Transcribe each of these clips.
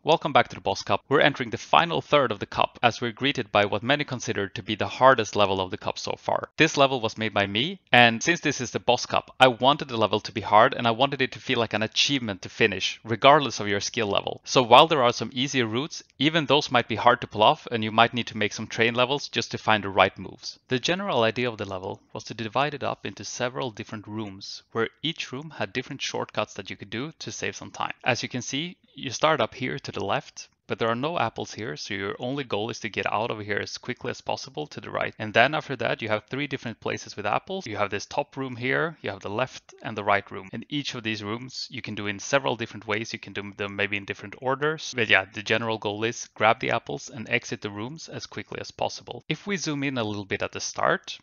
Welcome back to the Boss Cup. We're entering the final third of the cup as we're greeted by what many consider to be the hardest level of the cup so far. This level was made by me, and since this is the Boss Cup, I wanted the level to be hard and I wanted it to feel like an achievement to finish, regardless of your skill level. So while there are some easier routes, even those might be hard to pull off and you might need to make some train levels just to find the right moves. The general idea of the level was to divide it up into several different rooms, where each room had different shortcuts that you could do to save some time. As you can see, you start up here to the left, but there are no apples here, so your only goal is to get out of here as quickly as possible to the right. And then after that, you have 3 different places with apples. You have this top room here, you have the left and the right room. And each of these rooms you can do in several different ways. You can do them maybe in different orders. But yeah, the general goal is grab the apples and exit the rooms as quickly as possible. If we zoom in a little bit at the start,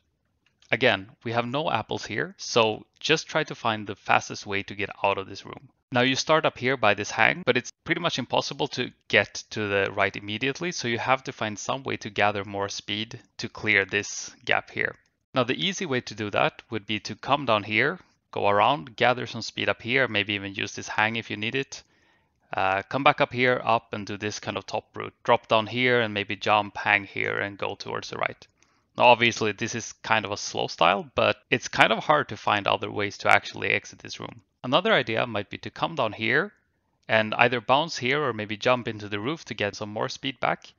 again, we have no apples here, so just try to find the fastest way to get out of this room. Now you start up here by this hang, but it's pretty much impossible to get to the right immediately, so you have to find some way to gather more speed to clear this gap here. Now the easy way to do that would be to come down here, go around, gather some speed up here, maybe even use this hang if you need it. Come back up here, up, and do this kind of top route. Drop down here and maybe jump, hang here, and go towards the right. Now obviously this is kind of a slow style, but it's kind of hard to find other ways to actually exit this room. Another idea might be to come down here and either bounce here or maybe jump into the roof to get some more speed back.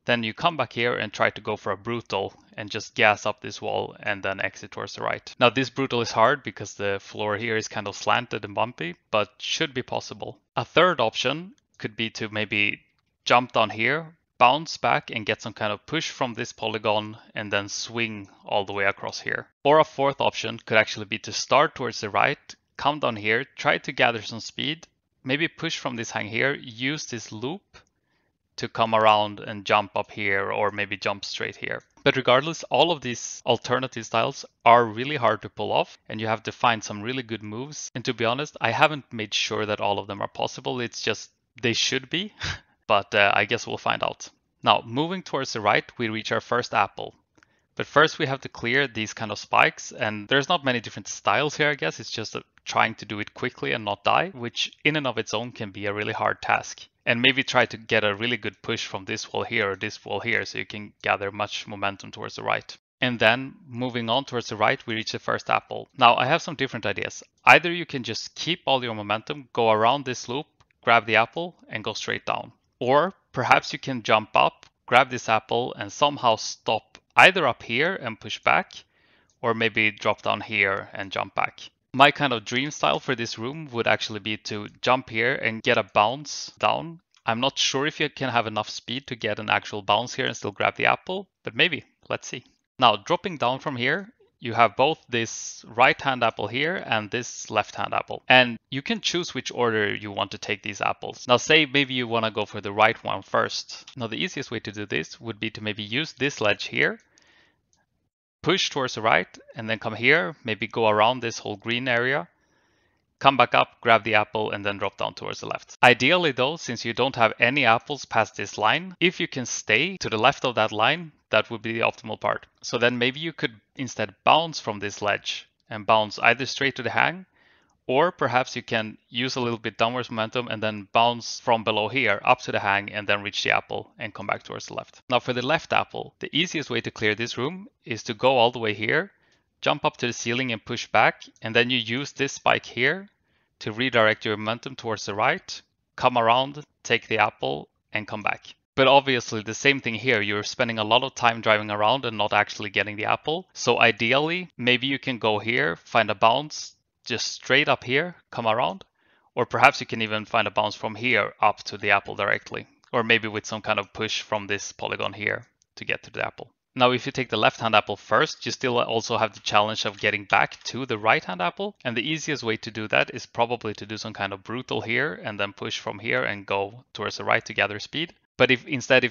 Then you come back here and try to go for a brutal and just gas up this wall and then exit towards the right. Now this brutal is hard because the floor here is kind of slanted and bumpy, but should be possible. A third option could be to maybe jump down here, bounce back and get some kind of push from this polygon and then swing all the way across here. Or a fourth option could actually be to start towards the right, come down here, try to gather some speed, maybe push from this hang here, use this loop to come around and jump up here or maybe jump straight here. But regardless, all of these alternative styles are really hard to pull off and you have to find some really good moves. And to be honest, I haven't made sure that all of them are possible. It's just they should be. But I guess we'll find out. Now, moving towards the right, we reach our first apple. But first we have to clear these kind of spikes, and there's not many different styles here, I guess. It's just trying to do it quickly and not die, which in and of its own can be a really hard task. And maybe try to get a really good push from this wall here or this wall here so you can gather much momentum towards the right. And then moving on towards the right, we reach the first apple. Now, I have some different ideas. Either you can just keep all your momentum, go around this loop, grab the apple, and go straight down. Or perhaps you can jump up, grab this apple, and somehow stop either up here and push back, or maybe drop down here and jump back. My kind of dream style for this room would actually be to jump here and get a bounce down. I'm not sure if you can have enough speed to get an actual bounce here and still grab the apple, but maybe, let's see. Now, dropping down from here, you have both this right-hand apple here and this left-hand apple. And you can choose which order you want to take these apples. Now say maybe you want to go for the right one first. Now the easiest way to do this would be to maybe use this ledge here, push towards the right, and then come here, maybe go around this whole green area, come back up, grab the apple, and then drop down towards the left. Ideally though, since you don't have any apples past this line, if you can stay to the left of that line, that would be the optimal part. So then maybe you could instead bounce from this ledge and bounce either straight to the hang, or perhaps you can use a little bit downwards momentum and then bounce from below here up to the hang and then reach the apple and come back towards the left. Now for the left apple, the easiest way to clear this room is to go all the way here, jump up to the ceiling and push back, and then you use this spike here to redirect your momentum towards the right, come around, take the apple, and come back. But obviously the same thing here, you're spending a lot of time driving around and not actually getting the apple. So ideally, maybe you can go here, find a bounce, just straight up here, come around. Or perhaps you can even find a bounce from here up to the apple directly. Or maybe with some kind of push from this polygon here to get to the apple. Now, if you take the left-hand apple first, you still also have the challenge of getting back to the right-hand apple. And the easiest way to do that is probably to do some kind of brutal here and then push from here and go towards the right to gather speed. But if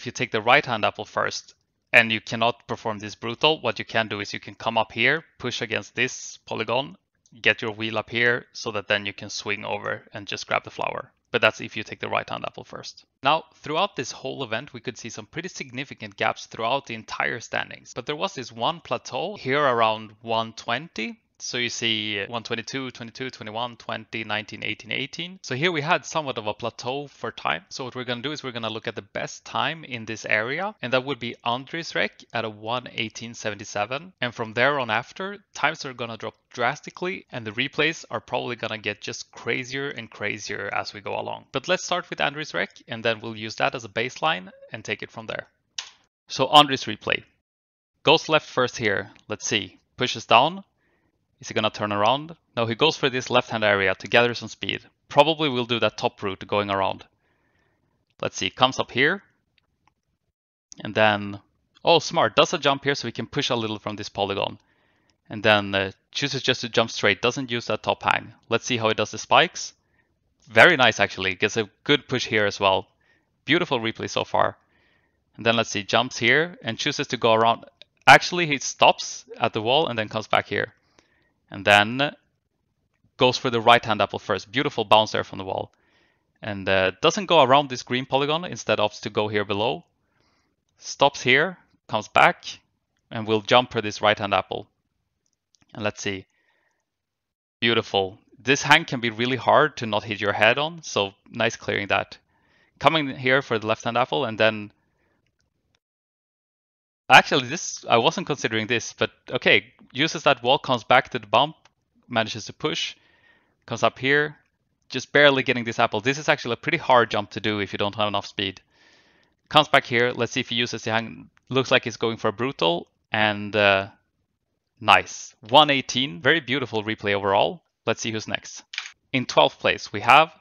you take the right-hand apple first and you cannot perform this brutal, what you can do is you can come up here, push against this polygon, get your wheel up here so that then you can swing over and just grab the flower. But that's if you take the right-hand apple first. Now, throughout this whole event, we could see some pretty significant gaps throughout the entire standings. But there was this one plateau here around 120 So you see 122, 22, 21, 20, 19, 18, 18. So here we had somewhat of a plateau for time. So what we're going to do is we're going to look at the best time in this area. And that would be Andri's wreck at a 1:18.77. And from there on after, times are going to drop drastically. And the replays are probably going to get just crazier and crazier as we go along. But let's start with Andri's wreck. And then we'll use that as a baseline and take it from there. So Andri's replay. Goes left first here. Let's see. Pushes down. Is he going to turn around? No, he goes for this left-hand area to gather some speed. Probably will do that top route going around. Let's see, comes up here. And then, oh, smart, does a jump here so he can push a little from this polygon. And then chooses just to jump straight, doesn't use that top hang. Let's see how he does the spikes. Very nice, actually. Gets a good push here as well. Beautiful replay so far. And then let's see, jumps here and chooses to go around. Actually, he stops at the wall and then comes back here. And then goes for the right-hand apple first. Beautiful bounce there from the wall. And doesn't go around this green polygon. Instead opts to go here below. Stops here. Comes back. And will jump for this right-hand apple. And let's see. Beautiful. This hang can be really hard to not hit your head on. So nice clearing that. Coming here for the left-hand apple. And then... Actually, this I wasn't considering this, but okay, uses that wall, comes back to the bump, manages to push, comes up here, just barely getting this apple. This is actually a pretty hard jump to do if you don't have enough speed. Comes back here, let's see if he uses the hang. Looks like he's going for a brutal, and nice. 118, very beautiful replay overall. Let's see who's next. In 12th place, we have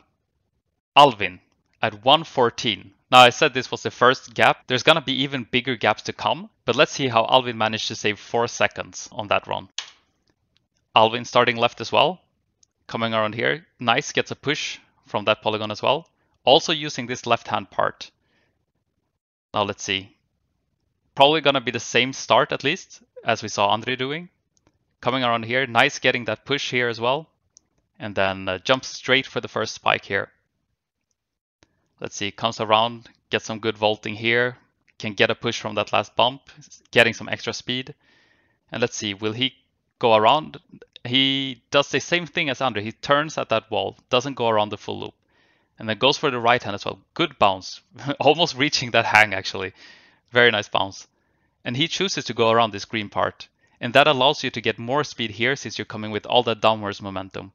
Alvin at 114. Now, I said this was the first gap. There's going to be even bigger gaps to come, but let's see how Alvin managed to save 4 seconds on that run. Alvin starting left as well, coming around here. Nice, gets a push from that polygon as well. Also using this left-hand part. Now, let's see. Probably going to be the same start, at least, as we saw Andre doing. Coming around here, nice getting that push here as well. And then jumps straight for the first spike here. Let's see, comes around, gets some good vaulting here, can get a push from that last bump, getting some extra speed. And let's see, will he go around? He does the same thing as Andre. He turns at that wall, doesn't go around the full loop. And then goes for the right hand as well. Good bounce, almost reaching that hang actually. Very nice bounce. And he chooses to go around this green part. And that allows you to get more speed here since you're coming with all that downwards momentum.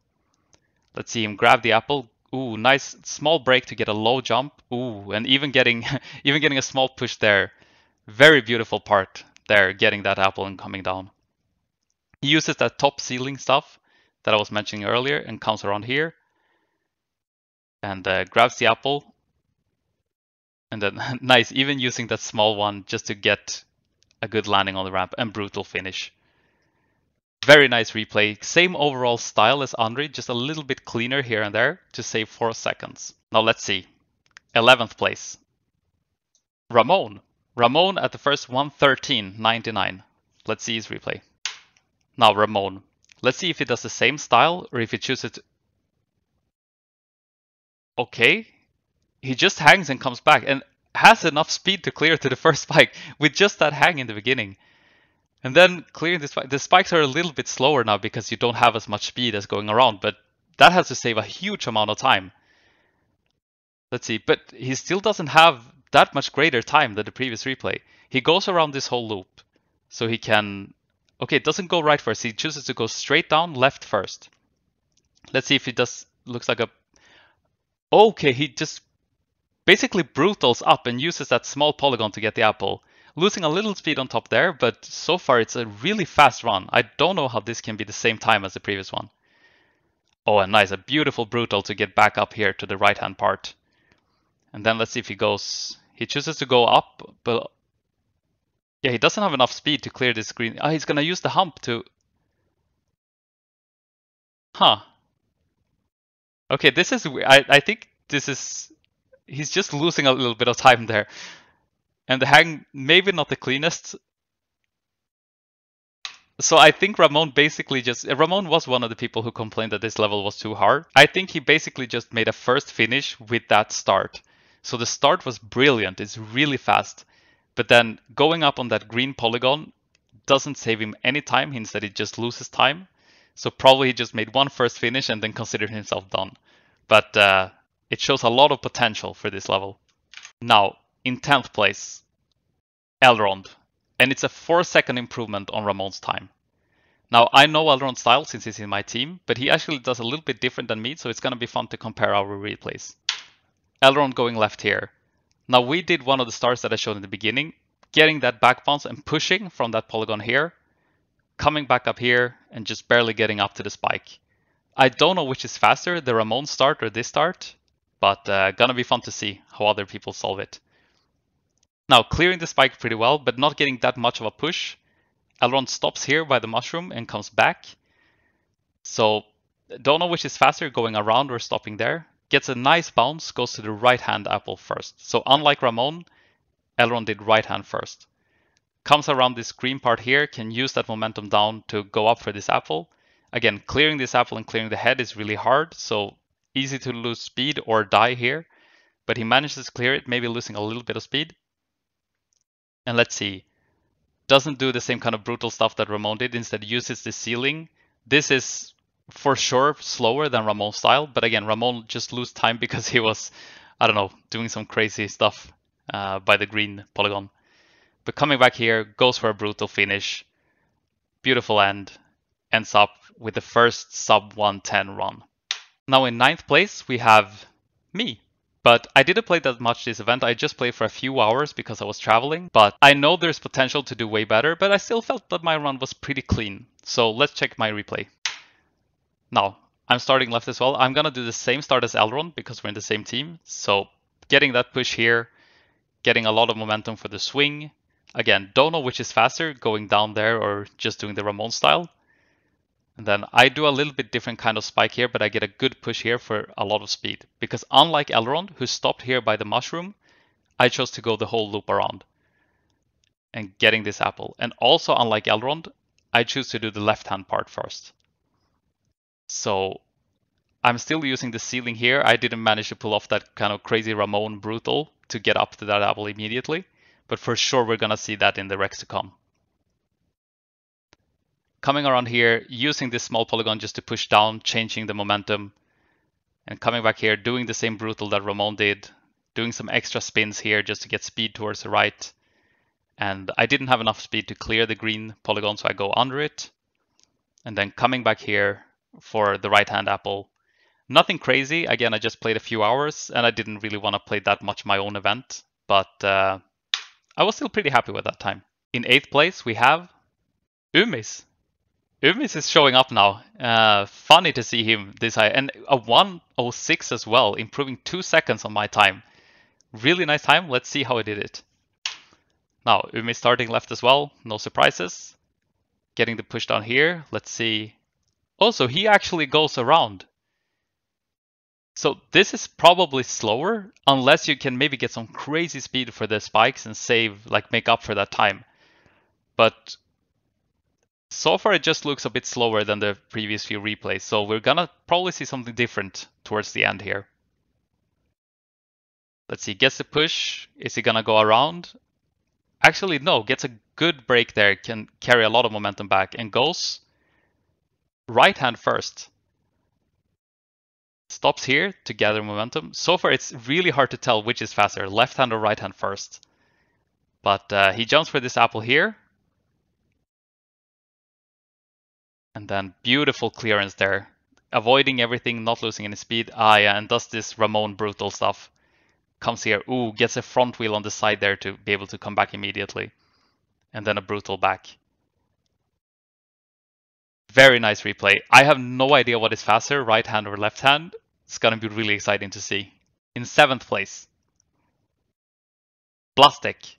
Let's see him grab the apple. Ooh, nice small break to get a low jump. Ooh, and even getting a small push there. Very beautiful part there, getting that apple and coming down. He uses that top ceiling stuff that I was mentioning earlier and comes around here. And grabs the apple. And then nice, even using that small one just to get a good landing on the ramp and brutal finish. Very nice replay. Same overall style as Andre, just a little bit cleaner here and there to save 4 seconds. Now let's see. 11th place. Ramon. Ramon at the first 1:13.99. Let's see his replay. Now Ramon. Let's see if he does the same style or if he chooses to... Okay. He just hangs and comes back and has enough speed to clear to the first spike with just that hang in the beginning. And then clearing this spike. The spikes are a little bit slower now because you don't have as much speed as going around, but that has to save a huge amount of time. Let's see, but he still doesn't have that much greater time than the previous replay. He goes around this whole loop, so he can... Okay, it doesn't go right first. He chooses to go straight down, left first. Let's see if he does... Looks like a... Okay, he just basically brutals up and uses that small polygon to get the apple. Losing a little speed on top there, but so far it's a really fast run. I don't know how this can be the same time as the previous one. Oh, and nice, a beautiful brutal to get back up here to the right-hand part. And then let's see if he goes... He chooses to go up, but... Yeah, he doesn't have enough speed to clear this green. Ah, he's gonna use the hump to... Huh. Okay, this is... I think this is... He's just losing a little bit of time there. And the hang, maybe not the cleanest. So I think Ramon basically just... Ramon was one of the people who complained that this level was too hard. I think he basically just made a first finish with that start. So the start was brilliant. It's really fast. But then going up on that green polygon doesn't save him any time. Instead, he just loses time. So probably he just made one first finish and then considered himself done. But it shows a lot of potential for this level. Now, in 10th place, Elrond. And it's a 4-second improvement on Ramon's time. Now, I know Elrond's style since he's in my team, but he actually does a little bit different than me, so it's going to be fun to compare our replays. Elrond going left here. Now, we did one of the stars that I showed in the beginning, getting that back bounce and pushing from that polygon here, coming back up here, and just barely getting up to the spike. I don't know which is faster, the Ramon start or this start, but gonna be fun to see how other people solve it. Now, clearing the spike pretty well, but not getting that much of a push. Elrond stops here by the mushroom and comes back. So, don't know which is faster, going around or stopping there. Gets a nice bounce, goes to the right hand apple first. So unlike Ramon, Elrond did right hand first. Comes around this green part here, can use that momentum down to go up for this apple. Again, clearing this apple and clearing the head is really hard, so easy to lose speed or die here. But he manages to clear it, maybe losing a little bit of speed. And let's see. Doesn't do the same kind of brutal stuff that Ramon did, instead uses the ceiling. This is for sure slower than Ramon's style, but again, Ramon just lose time because he was, I don't know, doing some crazy stuff by the green polygon. But coming back here, goes for a brutal finish. Beautiful end. Ends up with the first sub 110 run. Now in 9th place, we have me. But I didn't play that much this event, I just played for a few hours because I was traveling. But I know there's potential to do way better, but I still felt that my run was pretty clean. So let's check my replay. Now, I'm starting left as well. I'm gonna do the same start as Elrond because we're in the same team. So getting that push here, getting a lot of momentum for the swing. Again, don't know which is faster, going down there or just doing the Ramon style. And then I do a little bit different kind of spike here, but I get a good push here for a lot of speed. Because unlike Elrond, who stopped here by the mushroom, I chose to go the whole loop around and getting this apple. And also unlike Elrond, I choose to do the left-hand part first. So I'm still using the ceiling here. I didn't manage to pull off that kind of crazy Ramon brutal to get up to that apple immediately. But for sure, we're going to see that in the Rex to come. Coming around here, using this small polygon just to push down, changing the momentum. And coming back here, doing the same brutal that Ramon did. Doing some extra spins here just to get speed towards the right. And I didn't have enough speed to clear the green polygon, so I go under it. And then coming back here for the right-hand apple. Nothing crazy. Again, I just played a few hours and I didn't really want to play that much my own event. But I was still pretty happy with that time. In 8th place, we have Umiz. Umiz is showing up now. Funny to see him this high. And a 1:06 as well, improving 2 seconds on my time. Really nice time. Let's see how I did it. Now, Umiz starting left as well. No surprises. Getting the push down here. Let's see. Oh, so he actually goes around. So this is probably slower, unless you can maybe get some crazy speed for the spikes and save, like make up for that time. But so far it just looks a bit slower than the previous few replays, so we're gonna probably see something different towards the end here. Let's see, gets the push. Is he gonna go around? Actually, no, gets a good break there, can carry a lot of momentum back, and goes right hand first. Stops here to gather momentum. So far, it's really hard to tell which is faster, left hand or right hand first. But he jumps for this apple here. And then beautiful clearance there. Avoiding everything, not losing any speed. Yeah, and does this Ramon brutal stuff. Comes here, ooh, gets a front wheel on the side there to be able to come back immediately. And then a brutal back. Very nice replay. I have no idea what is faster, right hand or left hand. It's gonna be really exciting to see. In 7th place, Blastic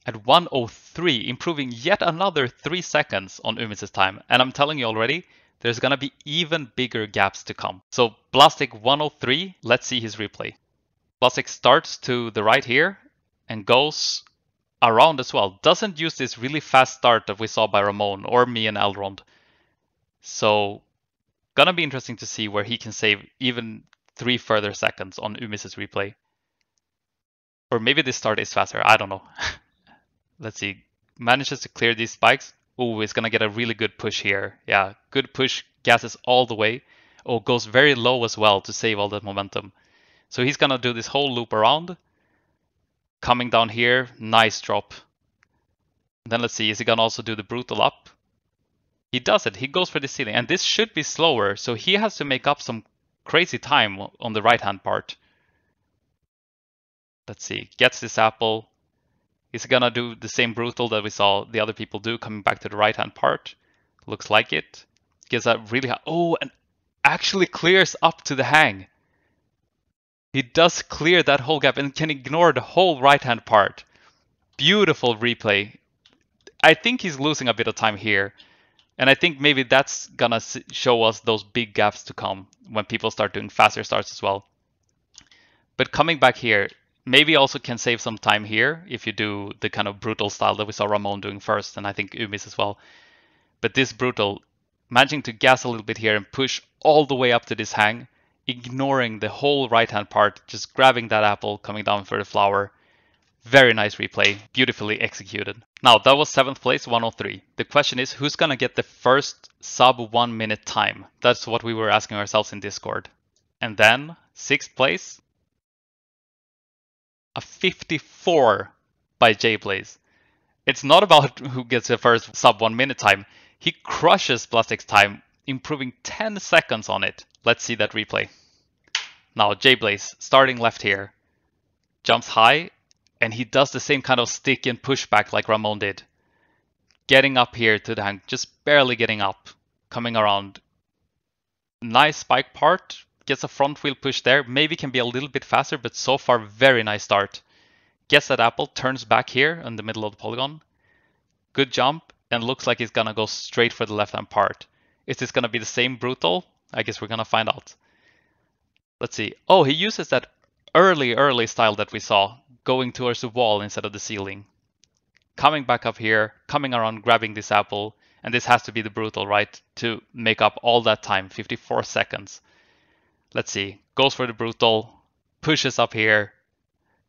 at 1:03, improving yet another 3 seconds on Umiz's time. And I'm telling you already, there's gonna be even bigger gaps to come. So Blastic 1:03, let's see his replay. Blastic starts to the right here and goes around as well. Doesn't use this really fast start that we saw by Ramon or me and Elrond. So gonna be interesting to see where he can save even 3 further seconds on Umiz's replay. Or maybe this start is faster, I don't know. Let's see, manages to clear these spikes, Ooh, he's gonna get a really good push here. Yeah, good push, gases all the way. Oh, goes very low as well to save all that momentum. So he's gonna do this whole loop around. Coming down here, nice drop. Then let's see, is he gonna also do the brutal up? He does it, he goes for the ceiling. And this should be slower, so he has to make up some crazy time on the right-hand part. Let's see, gets this apple. He's gonna do the same brutal that we saw the other people do, coming back to the right-hand part. Looks like it. Gets a really high, oh, and actually clears up to the hang. He does clear that whole gap and can ignore the whole right-hand part. Beautiful replay. I think he's losing a bit of time here. And I think maybe that's gonna show us those big gaps to come when people start doing faster starts as well. But coming back here, maybe also can save some time here if you do the kind of brutal style that we saw Ramon doing first, and I think Umiz as well. But this brutal, managing to gas a little bit here and push all the way up to this hang, ignoring the whole right-hand part, just grabbing that apple, coming down for the flower. Very nice replay, beautifully executed. Now, that was 7th place, 103. The question is, who's gonna get the first sub 1 minute time? That's what we were asking ourselves in Discord. And then, 6th place, a 54 by JBlaze. It's not about who gets the first sub 1 minute time. He crushes Blastic's time, improving 10 seconds on it. Let's see that replay. Now, JBlaze, starting left here, jumps high, and he does the same kind of stick and pushback like Ramon did. Getting up here to the hang, just barely getting up, coming around. Nice spike part, gets a front wheel push there, maybe can be a little bit faster, but so far very nice start. Gets that apple, turns back here in the middle of the polygon. Good jump, and looks like he's gonna go straight for the left-hand part. Is this gonna be the same brutal? I guess we're gonna find out. Let's see. Oh, he uses that early style that we saw, going towards the wall instead of the ceiling. Coming back up here, coming around, grabbing this apple, and this has to be the brutal, right? To make up all that time, 54 seconds. Let's see, goes for the brutal, pushes up here,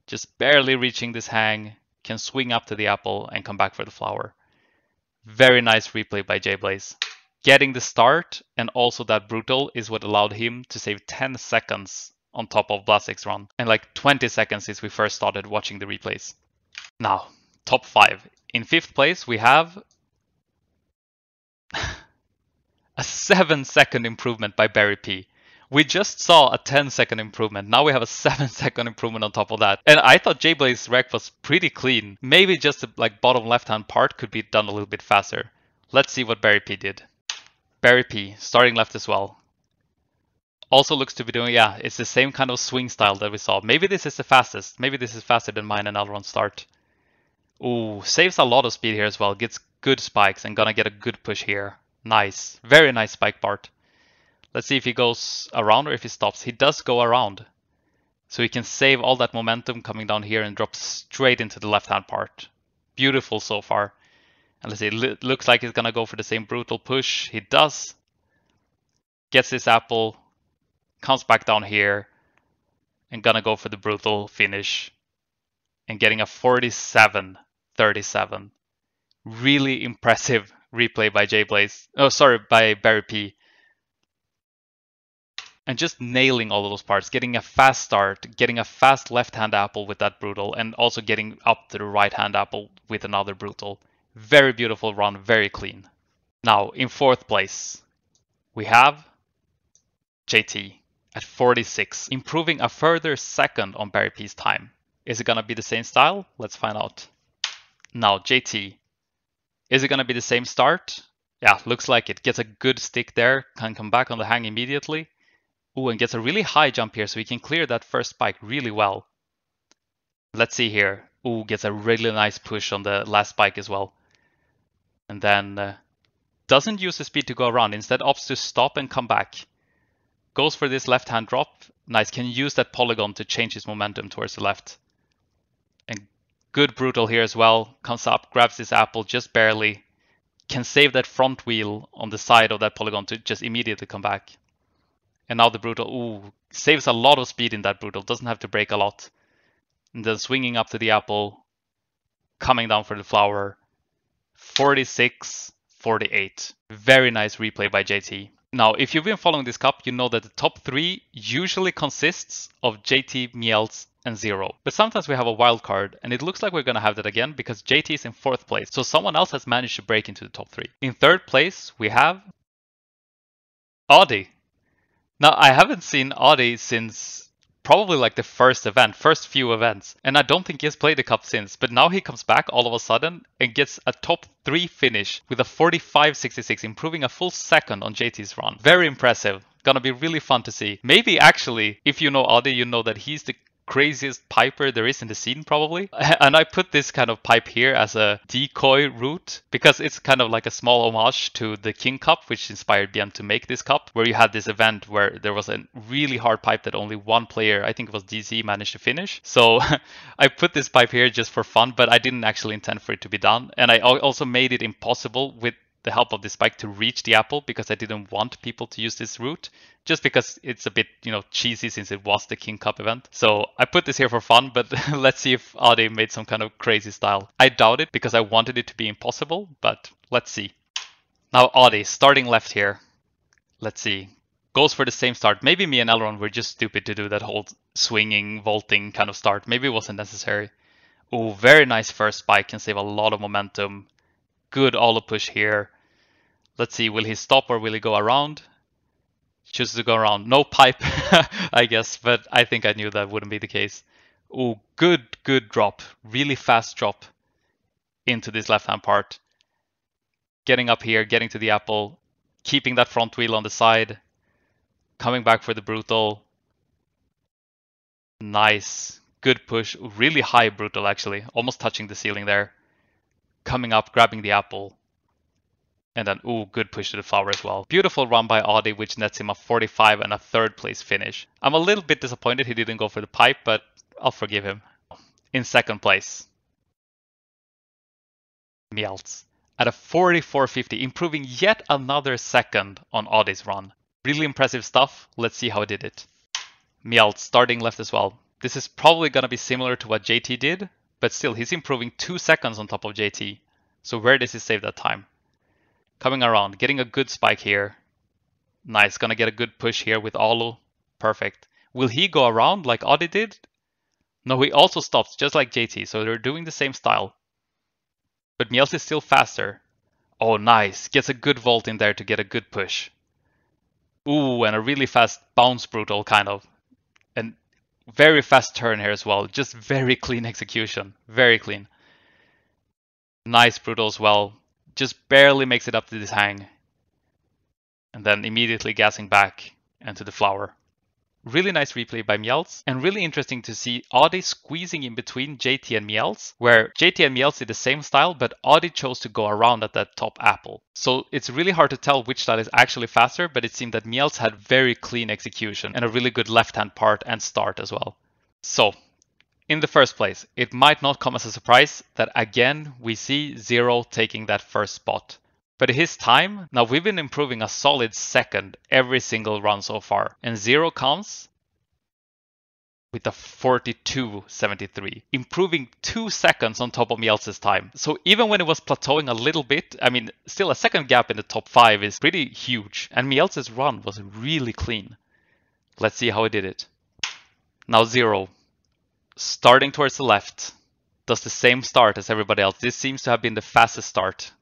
just barely reaching this hang, can swing up to the apple and come back for the flower. Very nice replay by JBlaze. Getting the start and also that brutal is what allowed him to save 10 seconds on top of Blastic's run, and like 20 seconds since we first started watching the replays. Now, top 5. In 5th place, we have a 7-second improvement by BarryP. We just saw a 10-second improvement. Now we have a 7-second improvement on top of that. And I thought JBlaze's wreck was pretty clean. Maybe just the bottom left-hand part could be done a little bit faster. Let's see what BarryP did. BarryP, starting left as well. Also looks to be doing, yeah, it's the same kind of swing style that we saw. Maybe this is the fastest. Maybe this is faster than mine and Elrond start. Ooh, saves a lot of speed here as well. Gets good spikes and gonna get a good push here. Nice. Very nice spike part. Let's see if he goes around or if he stops. He does go around. So he can save all that momentum coming down here and drop straight into the left-hand part. Beautiful so far. And let's see, it looks like he's gonna go for the same brutal push. He does. Gets this apple. Comes back down here. And gonna go for the brutal finish. And getting a 47-37. Really impressive replay by JBlaze. Oh, sorry, by BarryP. And just nailing all of those parts, getting a fast start, getting a fast left-hand apple with that brutal, and also getting up to the right-hand apple with another brutal. Very beautiful run, very clean. Now, in 4th place, we have JT at 46, improving a further second on BarryP's time. Is it gonna be the same style? Let's find out. Now, JT. Is it gonna be the same start? Yeah, looks like it. Gets a good stick there, can come back on the hang immediately. Ooh, and gets a really high jump here, so he can clear that first spike really well. Let's see here. Ooh, gets a really nice push on the last spike as well. And then doesn't use the speed to go around, instead opts to stop and come back. Goes for this left-hand drop. Nice, can use that polygon to change his momentum towards the left. And good brutal here as well. Comes up, grabs this apple just barely. Can save that front wheel on the side of that polygon to just immediately come back. And now the brutal, ooh, saves a lot of speed in that brutal, doesn't have to brake a lot. And then swinging up to the apple, coming down for the flower. 46, 48. Very nice replay by JT. Now, if you've been following this cup, you know that the top 3 usually consists of JT, Mjelz, and Zero. But sometimes we have a wild card, and it looks like we're going to have that again because JT is in 4th place. So someone else has managed to break into the top 3. In 3rd place, we have Audi. Now, I haven't seen Audi since probably like the first few events. And I don't think he has played the cup since. But now he comes back all of a sudden and gets a top 3 finish with a 45.66, improving a full second on JT's run. Very impressive. Gonna be really fun to see. Maybe actually, if you know Audi, you know that he's the craziest piper there is in the scene probably. And I put this kind of pipe here as a decoy route because it's kind of like a small homage to the King Cup, which inspired Bjenn to make this cup, where you had this event where there was a really hard pipe that only one player, I think it was DC, managed to finish. So I put this pipe here just for fun, but I didn't actually intend for it to be done. And I also made it impossible with the help of this spike to reach the apple because I didn't want people to use this route, just because it's a bit, cheesy since it was the King Cup event. So I put this here for fun, but let's see if Audi made some kind of crazy style. I doubt it because I wanted it to be impossible, but let's see. Now Audi, starting left here. Let's see. Goes for the same start. Maybe me and Elrond were just stupid to do that whole swinging, vaulting kind of start. Maybe it wasn't necessary. Oh, very nice first spike. Can save a lot of momentum. Good all push here. Let's see, will he stop or will he go around? Chooses to go around. No pipe, I guess, but I think I knew that wouldn't be the case. Oh, good drop. Really fast drop into this left-hand part. Getting up here, getting to the apple, keeping that front wheel on the side, coming back for the brutal. Nice. Good push. Really high brutal, actually. Almost touching the ceiling there. Coming up, grabbing the apple. And then, ooh, good push to the flower as well. Beautiful run by Audi, which nets him a 45 and a 3rd place finish. I'm a little bit disappointed he didn't go for the pipe, but I'll forgive him. In 2nd place, Mjelz at a 44.50, improving yet another second on Audi's run. Really impressive stuff. Let's see how he did it. Mjelz starting left as well. This is probably going to be similar to what JT did, but still, he's improving 2 seconds on top of JT. So where does he save that time? Coming around, getting a good spike here. Nice, gonna get a good push here with Olu. Perfect. Will he go around like Audi did? No, he also stops, just like JT, so they're doing the same style. But Mjelz is still faster. Oh, nice. Gets a good vault in there to get a good push. Ooh, and a really fast bounce brutal, kind of. And very fast turn here as well. Just very clean execution. Very clean. Nice brutal as well. Just barely makes it up to this hang. And then immediately gassing back into the flower. Really nice replay by Mjelz, and really interesting to see Audi squeezing in between JT and Mjelz, where JT and Mjelz did the same style, but Audi chose to go around at that top apple. So it's really hard to tell which style is actually faster, but it seemed that Mjelz had very clean execution and a really good left-hand part and start as well. So, in the first place, it might not come as a surprise that again we see Zero taking that first spot. But his time, now we've been improving a solid second every single run so far. And Zero comes with a 42.73, improving 2 seconds on top of Mjelz's time. So even when it was plateauing a little bit, I mean, still a second gap in the top 5 is pretty huge. And Mjelz's run was really clean. Let's see how he did it. Now Zero, starting towards the left, does the same start as everybody else. This seems to have been the fastest start.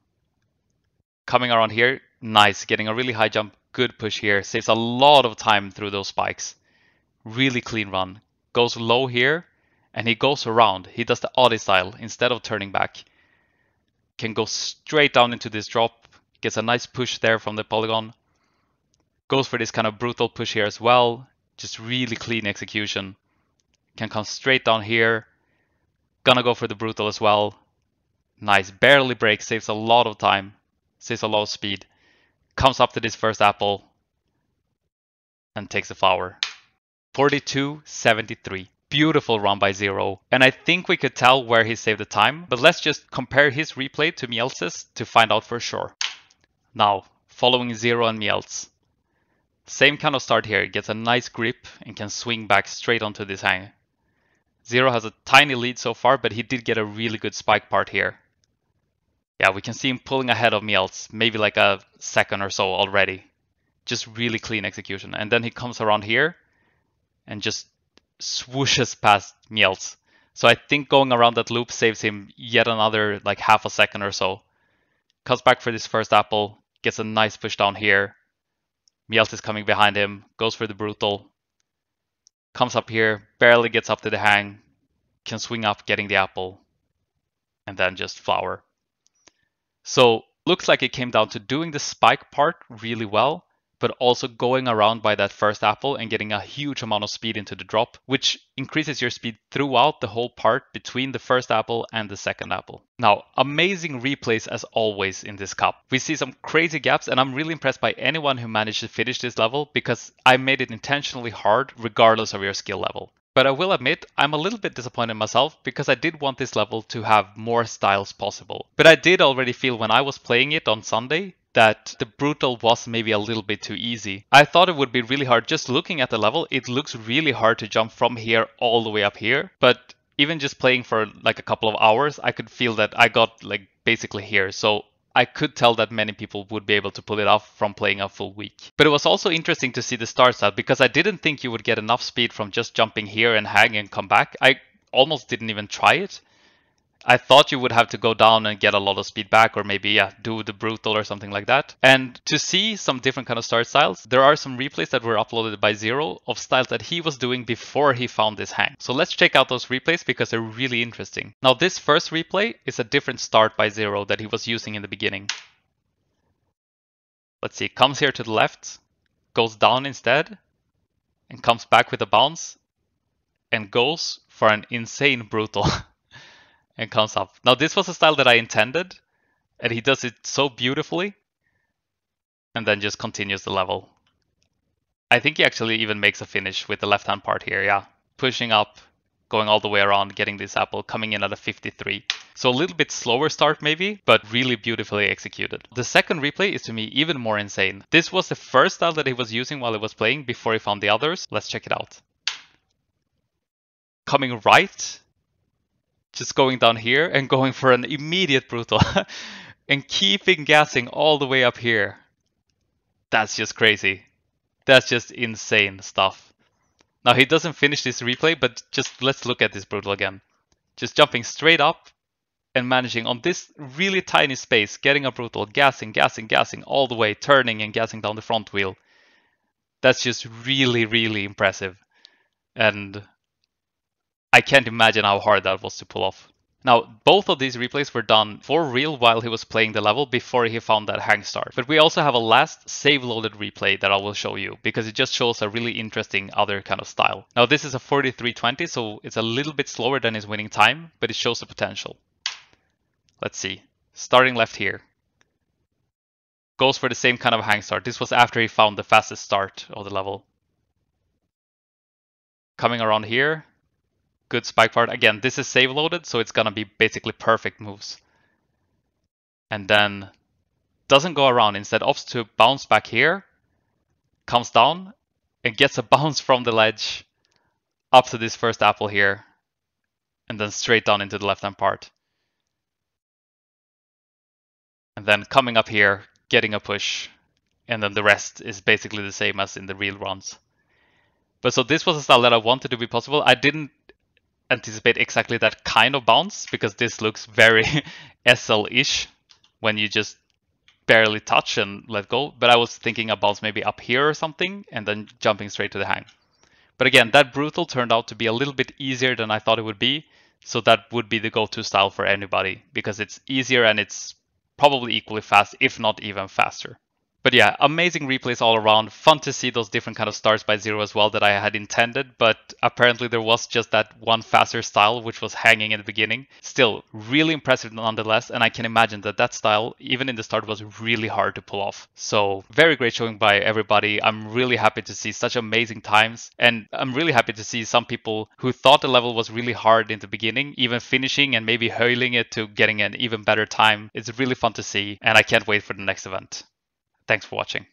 Coming around here, nice, getting a really high jump, good push here, saves a lot of time through those spikes. Really clean run. Goes low here, and he goes around. He does the Audi style instead of turning back. Can go straight down into this drop, gets a nice push there from the polygon. Goes for this kind of brutal push here as well, just really clean execution. Can come straight down here, gonna go for the brutal as well. Nice, barely breaks, saves a lot of time. Saves a lot of speed, comes up to this first apple, and takes the flower. 42.73. Beautiful run by Zero. And I think we could tell where he saved the time, but let's just compare his replay to Mjelz's to find out for sure. Now, following Zero and Mjelz. Same kind of start here, gets a nice grip and can swing back straight onto this hang. Zero has a tiny lead so far, but he did get a really good spike part here. Yeah, we can see him pulling ahead of Miels, maybe like a second or so already. Just really clean execution. And then he comes around here and just swooshes past Miels. So I think going around that loop saves him yet another like half a second or so. Comes back for this first apple, gets a nice push down here. Miels is coming behind him, goes for the brutal. Comes up here, barely gets up to the hang, can swing up getting the apple, and then just flower. So looks like it came down to doing the spike part really well, but also going around by that first apple and getting a huge amount of speed into the drop, which increases your speed throughout the whole part between the first apple and the second apple. Now, amazing replays as always in this cup. We see some crazy gaps, and I'm really impressed by anyone who managed to finish this level because I made it intentionally hard regardless of your skill level. But I will admit, I'm a little bit disappointed myself because I did want this level to have more styles possible. But I did already feel when I was playing it on Sunday that the brutal was maybe a little bit too easy. I thought it would be really hard. Just looking at the level, it looks really hard to jump from here all the way up here. But even just playing for like a couple of hours, I could feel that I got like basically here. So I could tell that many people would be able to pull it off from playing a full week. But it was also interesting to see the start style because I didn't think you would get enough speed from just jumping here and hang and come back. I almost didn't even try it. I thought you would have to go down and get a lot of speed back, or maybe do the brutal or something like that. And to see some different kind of start styles, there are some replays that were uploaded by Zero of styles that he was doing before he found this hang. So let's check out those replays because they're really interesting. Now this first replay is a different start by Zero that he was using in the beginning. Let's see, comes here to the left, goes down instead, and comes back with a bounce, and goes for an insane brutal. And comes up. Now this was a style that I intended, and he does it so beautifully, and then just continues the level. I think he actually even makes a finish with the left-hand part here, yeah. Pushing up, going all the way around, getting this apple, coming in at a 53. So a little bit slower start maybe, but really beautifully executed. The second replay is to me even more insane. This was the first style that he was using while he was playing before he found the others. Let's check it out. Coming right, just going down here and going for an immediate brutal and keeping gassing all the way up here. That's just crazy. That's just insane stuff. Now he doesn't finish this replay, but just let's look at this brutal again. Just jumping straight up and managing on this really tiny space, getting a brutal, gassing, gassing, gassing all the way, turning and gassing down the front wheel. That's just really, really impressive. And I can't imagine how hard that was to pull off. Now, both of these replays were done for real while he was playing the level before he found that hang start. But we also have a last save-loaded replay that I will show you because it just shows a really interesting other kind of style. Now, this is a 43.20, so it's a little bit slower than his winning time, but it shows the potential. Let's see. Starting left here. Goes for the same kind of hang start. This was after he found the fastest start of the level. Coming around here. Good spike part. Again, this is save loaded, so it's gonna be basically perfect moves. And then doesn't go around, instead opts to bounce back here, comes down and gets a bounce from the ledge up to this first apple here, and then straight down into the left-hand part. And then coming up here, getting a push, and then the rest is basically the same as in the real runs. But so this was a style that I wanted to be possible. I didn't anticipate exactly that kind of bounce because this looks very SL-ish when you just barely touch and let go. But I was thinking a bounce maybe up here or something and then jumping straight to the hang. But again, that brutal turned out to be a little bit easier than I thought it would be. So that would be the go-to style for anybody because it's easier and it's probably equally fast, if not even faster. But yeah, amazing replays all around. Fun to see those different kind of starts by Zero as well that I had intended, but apparently there was just that one faster style which was hanging in the beginning. Still, really impressive nonetheless, and I can imagine that that style, even in the start, was really hard to pull off. So very great showing by everybody. I'm really happy to see such amazing times, and I'm really happy to see some people who thought the level was really hard in the beginning, even finishing and maybe hurling it to getting an even better time. It's really fun to see, and I can't wait for the next event. Thanks for watching.